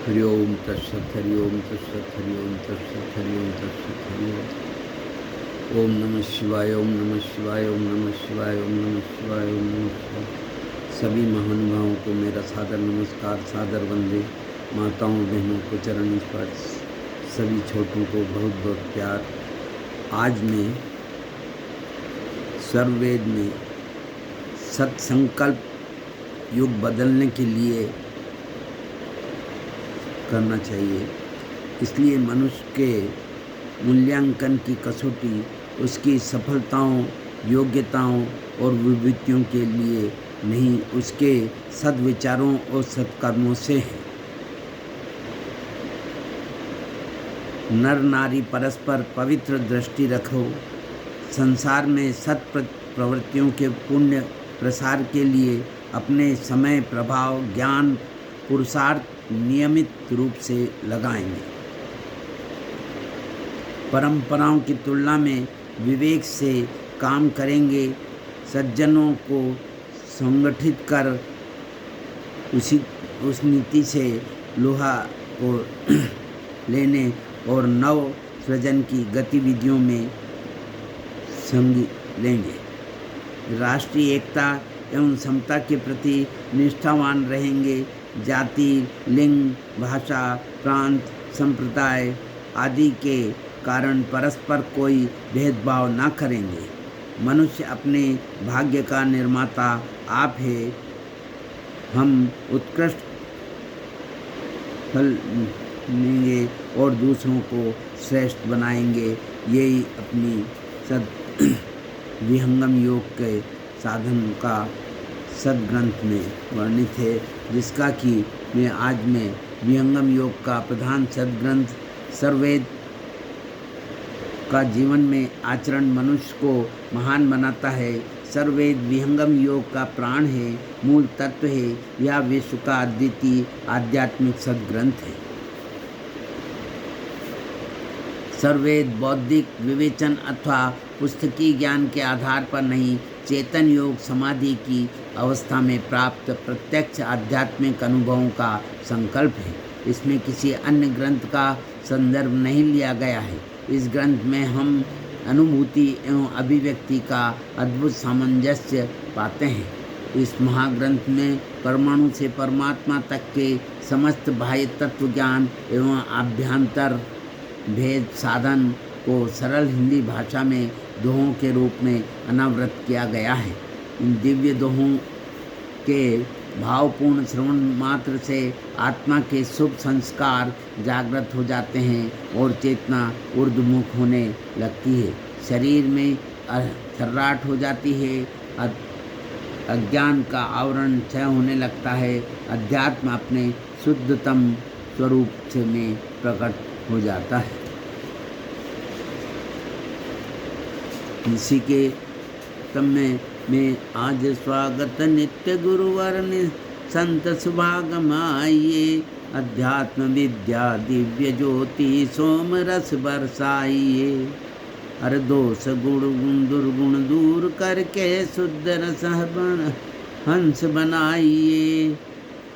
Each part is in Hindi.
हरि ओम तत्सत हरि ओम तत्सत हरि ओम तत्सत हरि ओम तत्सत हरि ओम नमः शिवाय ओम नमः शिवाय ओम नमः शिवाय ओम नमः शिवाय ओम नमः शिवाय। सभी महानुभावों को मेरा सादर नमस्कार, सादर वंदे। माताओं बहनों को चरण स्पर्श, सभी छोटों को बहुत बहुत प्यार। आज मैं सर्ववेद में सत्संकल्प युग बदलने के लिए करना चाहिए, इसलिए मनुष्य के मूल्यांकन की कसौटी उसकी सफलताओं, योग्यताओं और विभूतियों के लिए नहीं, उसके सद्विचारों और सत्कर्मों से है। नर नारी परस्पर पवित्र दृष्टि रखो। संसार में सत प्रवृत्तियों के पुण्य प्रसार के लिए अपने समय, प्रभाव, ज्ञान, पुरुषार्थ नियमित रूप से लगाएंगे। परंपराओं की तुलना में विवेक से काम करेंगे। सज्जनों को संगठित कर उस नीति से लोहा को लेने और नव सृजन की गतिविधियों में संग लेंगे। राष्ट्रीय एकता एवं समता के प्रति निष्ठावान रहेंगे। जाति, लिंग, भाषा, प्रांत, संप्रदाय आदि के कारण परस्पर कोई भेदभाव न करेंगे। मनुष्य अपने भाग्य का निर्माता आप है। हम उत्कृष्ट फल लेंगे और दूसरों को श्रेष्ठ बनाएंगे। यही अपनी विहंगम योग के साधन का सदग्रंथ में वर्णित है, जिसका कि मैं विहंगम योग का प्रधान सदग्रंथ सर्ववेद का जीवन में आचरण मनुष्य को महान बनाता है। सर्ववेद विहंगम योग का प्राण है, मूल तत्व है। यह विश्व का अद्वितीय आध्यात्मिक सदग्रंथ है। सर्ववेद बौद्धिक विवेचन अथवा पुस्तकीय ज्ञान के आधार पर नहीं, चेतन योग समाधि की अवस्था में प्राप्त प्रत्यक्ष आध्यात्मिक अनुभवों का संकल्प है। इसमें किसी अन्य ग्रंथ का संदर्भ नहीं लिया गया है। इस ग्रंथ में हम अनुभूति एवं अभिव्यक्ति का अद्भुत सामंजस्य पाते हैं। इस महाग्रंथ में परमाणु से परमात्मा तक के समस्त बाह्य तत्व ज्ञान एवं आभ्यंतर भेद साधन को सरल हिंदी भाषा में दोहों के रूप में अनावृत किया गया है। इन दिव्य दोहों के भावपूर्ण श्रवण मात्र से आत्मा के शुभ संस्कार जागृत हो जाते हैं और चेतना ऊर्ध्वमुख होने लगती है। शरीर में थर्राट हो जाती है। अज्ञान का आवरण क्षय होने लगता है। अध्यात्म अपने शुद्धतम स्वरूप में प्रकट हो जाता है। इसी के तम में मैं आज स्वागत नित्य गुरुवर संत सुभागम आइए। अध्यात्म विद्या दिव्य ज्योति सोम रस बरसाइए। हर दोष गुण दुर्गुण दूर करके शुद्ध रस हंस बनाइए।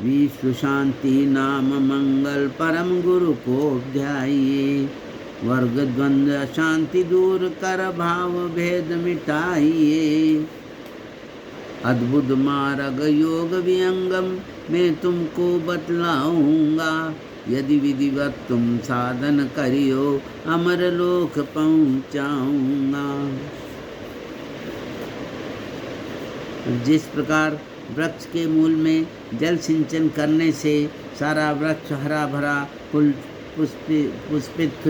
विश्व शांति नाम मंगल परम गुरु को ध्याइए। वर्ग द्वंद्व शांति दूर कर भाव भेद मिटाइए। अद्भुत मार्ग योग विहंगम मैं तुमको बतलाऊंगा। यदि विधिवत तुम साधन करियो अमर लोक पहुँचाऊंगा। जिस प्रकार वृक्ष के मूल में जल सिंचन करने से सारा वृक्ष हरा भरा पुष्पित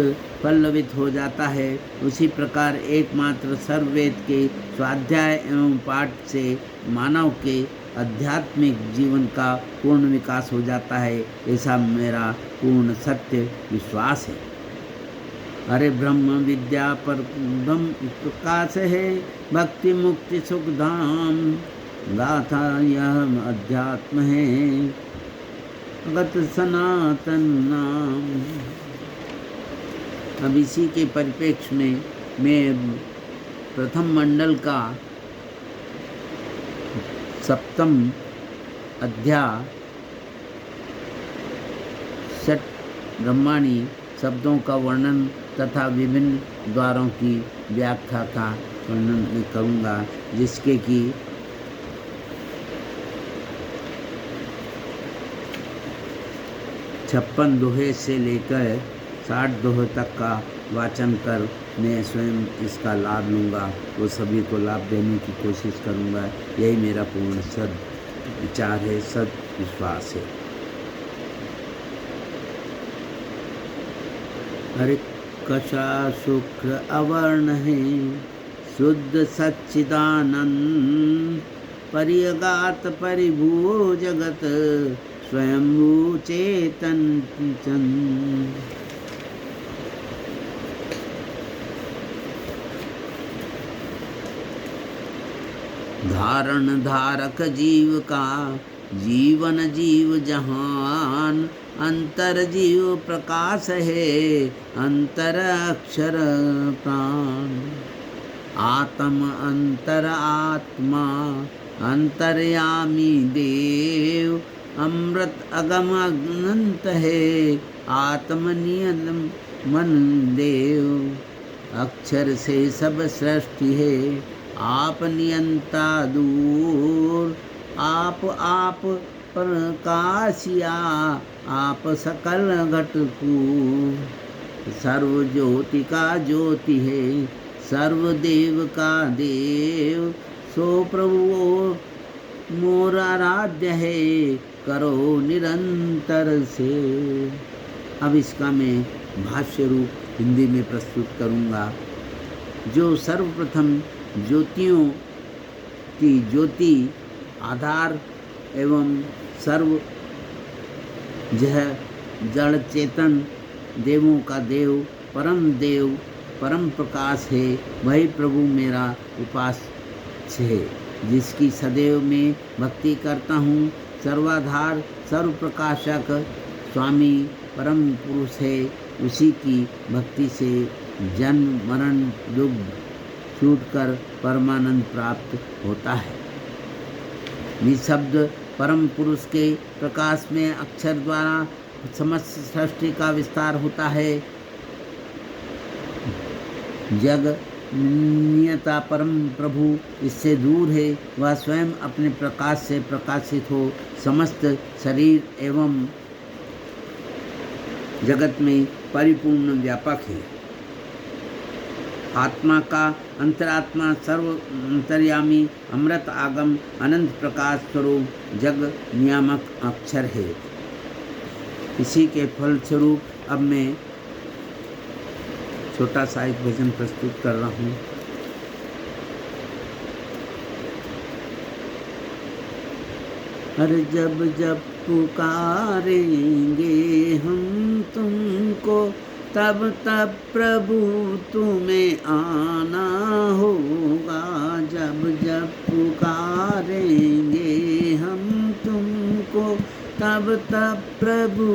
पल्लवित हो जाता है, उसी प्रकार एकमात्र सर्ववेद के स्वाध्याय एवं पाठ से मानव के आध्यात्मिक जीवन का पूर्ण विकास हो जाता है। ऐसा मेरा पूर्ण सत्य विश्वास है। अरे ब्रह्म विद्या पर ब्रह्म प्रकाश है। भक्ति मुक्ति सुख धाम गाथा यह अध्यात्म है। गत सनातन नाम। अब इसी के परिप्रेक्ष्य में मैं प्रथम मंडल का 7वां अध्याय षट ब्रह्माणी शब्दों का वर्णन तथा विभिन्न द्वारों की व्याख्या का वर्णन मैं करूँगा, जिसके कि 56 दोहे से लेकर 60 दोहे तक का वाचन कर मैं स्वयं इसका लाभ लूँगा, वो सभी को लाभ देने की कोशिश करूँगा। यही मेरा पूर्ण सद विचार है, सद विश्वास है। हरे कशा शुक्र अवर्ण है, शुद्ध सच्चिदानंद, परियगात परिभू जगत, स्वयंभू चेतन चंद। धारण धारक जीव का, जीवन जीव जहान, अंतर जीव प्रकाश है, अंतर अक्षर प्राण। आत्म अंतर आत्मा, अंतर्यामी देव, अमृत अगम अनंत है, आत्मनियम मन देव। अक्षर से सब सृष्टि है, आप नियंता दूर, आप प्रकाशिया, आप सकल घटकू। सर्व ज्योति का ज्योति है, सर्वदेव का देव, सो प्रभु मोर आराध्य है, करो निरंतर से। अब इसका मैं भाष्य रूप हिंदी में प्रस्तुत करूँगा। जो सर्वप्रथम ज्योतियों की ज्योति, आधार एवं सर्व जड़ चेतन, देवों का देव, परम प्रकाश है, वही प्रभु मेरा उपास्य है, जिसकी सदैव मैं भक्ति करता हूँ। सर्वाधार सर्व प्रकाशक स्वामी परम पुरुष है, उसी की भक्ति से जन्म मरण दुख छूटकर परमानंद प्राप्त होता है। निःशब्द परम पुरुष के प्रकाश में अक्षर द्वारा समस्त सृष्टि का विस्तार होता है। जग नियता परम प्रभु इससे दूर है, वह स्वयं अपने प्रकाश से प्रकाशित हो समस्त शरीर एवं जगत में परिपूर्ण व्यापक है। आत्मा का अंतरात्मा सर्व अंतर्यामी, अमृत आगम, अनंत प्रकाश स्वरूप जग नियामक अक्षर है। इसी के फलस्वरूप अब मैं छोटा सा एक भजन प्रस्तुत कर रहा हूँ। अरे जब जब पुकारेंगे हम तुमको, तब तब प्रभु तुम्हें आना होगा। जब जब पुकारेंगे हम तुमको, तब तब प्रभु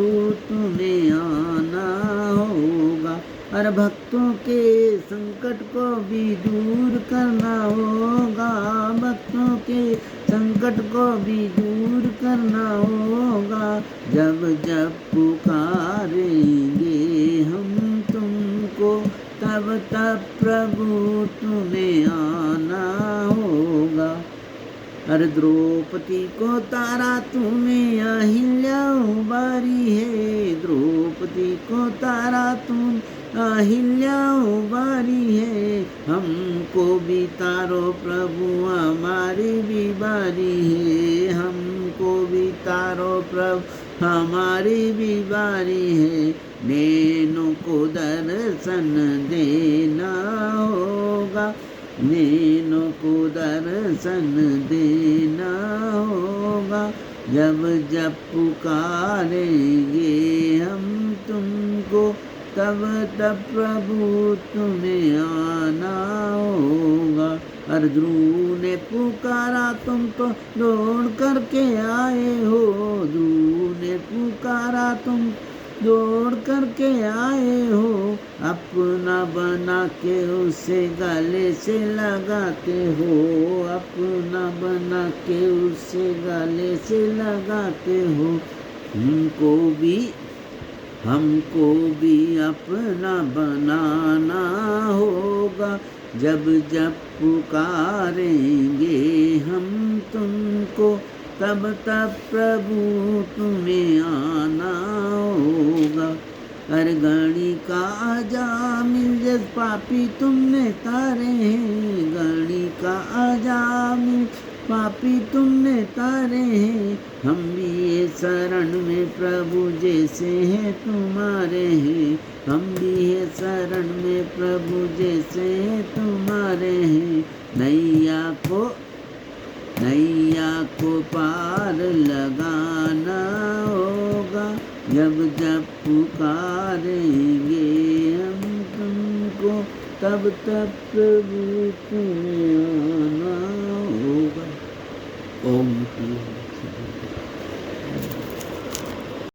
तुम्हें आना होगा। और भक्तों के संकट को भी दूर करना होगा, भक्तों के संकट को भी दूर करना होगा। जब जब पुकारेंगे हम तुमको, तब तब प्रभु तुम्हें आना होगा। अरे द्रौपदी को तारा तुम्हें अहिल्या उबारी है, द्रौपदी को तारा तुम अहिल्या उबारी है। हमको भी तारो प्रभु हमारी भी बारी है, हमको भी तारो प्रभु हमारी भी बारी है। नैनों को दर्शन देना होगा, नैनों को दर्शन देना होगा। जब जब पुकारेंगे हम तुमको, तब तब प्रभु तुम्हें आना होगा। हर ध्रुव ने पुकारा तुम तो दौड़ करके आए हो, ध्रुव ने पुकारा तुम दौड़ करके आए हो। अपना बना के उसे गले से लगाते हो, अपना बना के उसे गले से लगाते हो। हमको भी हमको भी अपना बनाना होगा। जब जब पुकारेंगे हम तुमको, तब तब प्रभु तुम्हें आना होगा। अरगणी का आजामिल जब पापी तुमने तारे हैं, गणी का आजामिल पापी तुमने तारे हैं। हम भी ये शरण में प्रभु जैसे हैं तुम्हारे हैं। हम भी ये शरण में प्रभु जैसे हैं तुम्हारे हैं। नैया को पार लगाना होगा। जब जब पुकारेंगे हम तुमको, तब तब प्रभु तुम्हें आना होगा। ओम